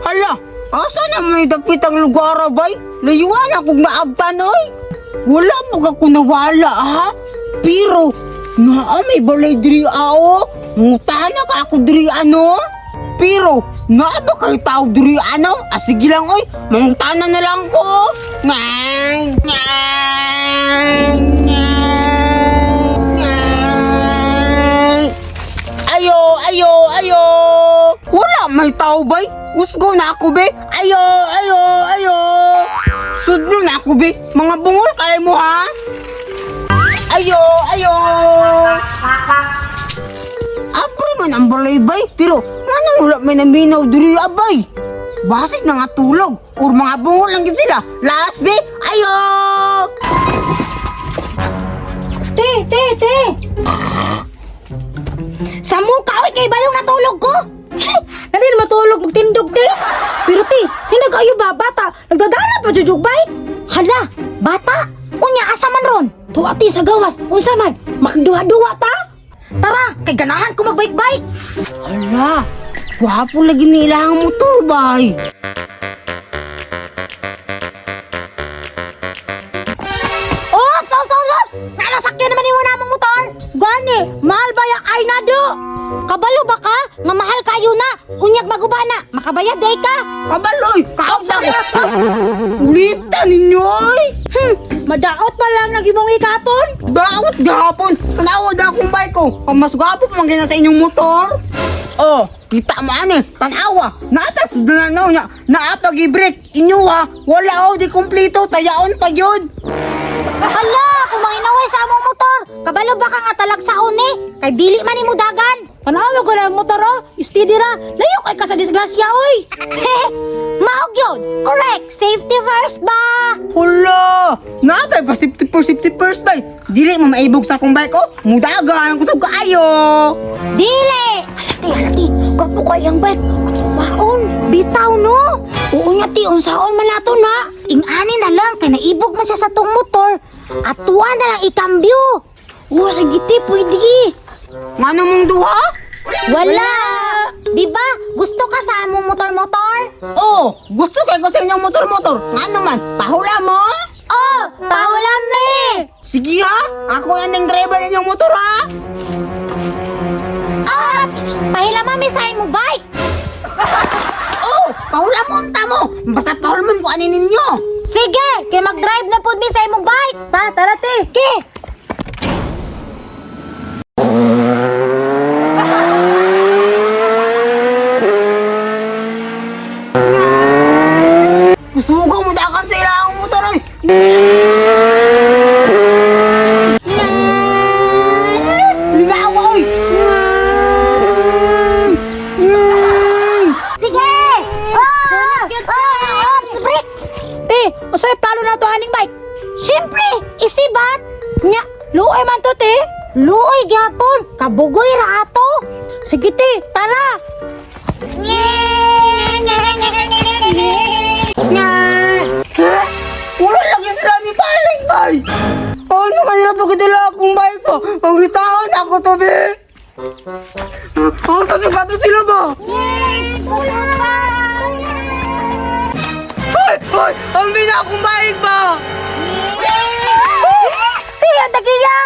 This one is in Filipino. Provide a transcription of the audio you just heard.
Hala, asa na may dapit ang lugar, bay? Layuan akong naabtan, oy. Wala mo ako nawala, ha? Pero, may balay diri, ao. Ngutana ka ako diri, ano? Pero, ba kayo tao diri, ano? Sige lang, oy. Mangutana na lang ko. Ayo. Wala may tao, bay. Usgo na ako, be. Ayo. Sudlo na ako, be. Mga bungol kaya mo, ha? Ayo. Apre man ang balay, bay. Pero, nga wala may naminaw diri, abay. Basig na nga tulog. Or mga bungol lang yun sila. Last, be. Ayo. Te. Sa mukha, oy, kay balong natulog ko. Hindi na matulog, magtindog, te. Pero, te, hindi kayo ba, bata? Nagdadala pa, jujug, bay? Hala, bata? Unya, asa man ron? Tuwa, te, sa gawas. Unsa man? Makduha-duha, ta? Tara, kay ganahan ko magbike-bike. Hala, wapo lagi nila ang motor, bay. Ops! Nalasakyan naman yung namang motor. Gani, mahal ba yung ay na do? Kabalo ba ka? Nga mahal kayo na. Unyag magubana. Makabayad day ka. Kabaloy, kaabda ko. Ulita ninyo, oy. Madaot pa lang nagimong ikapon. Daot gahapon. Tanawad akong bike ko. Pag mas gwapo pa man sa inyong motor. Oh, kita mo ani, tanawa. Natas na niya. Naapag i-break. Inyo ha. Wala di kompleto. Tayaon pa yun. Hala, kung manginaway sa among motor. Kabalo ba ka nga talagsaon eh? Kay dili man ni mudagan. Tanawa ko lang motor oh. Steady ra. Layo kay ka sa disgrasya oy. Maog yun. Correct. Safety first ba? Hala, natay pa safety first day. Dili mo maibog sa akong bike ko. Mudagan ko sa kaayo. Dili! Halati, gapo ko yung bike. Maon, bitaw no? Oo nga ti, unsaon man nato na. Ingani na lang, kay naibog man siya sa tong motor. At tuwa na lang ikambyo. Oo, sige ti, pwede. Ngano mong duha? Wala! Diba, gusto ka sa among motor-motor? Oh, gusto kay ko sa inyong motor. Ngano man, pahula mo? Oh, paulam me! Sige ha, ako yan ang driver ninyong motor ha. Ah! Pahila mami sa mo bike! Oh, pahula mo unta mo. Basta pahulman ko ani ninyo. Sige, kay mag-drive na pod mi sa imong bike. Tara te. Ke. Suga mo dakan sa ilang motor ay. Lingawa oy. Sige. Break. Te, usay plano na to aning bike. Siyempre, isibat. Nya, luoy man to te. Luoy gyapon. Kabugoy ra ato. Sige te, tara. Wala lagi sila ni Paling, bay! Ano kanila to kitila akong bay ko? Pagkitaon ako to, be! Ang sasugato sila ba? Hoy! Ang bina akong bayig ba? Tiyan, tagiya!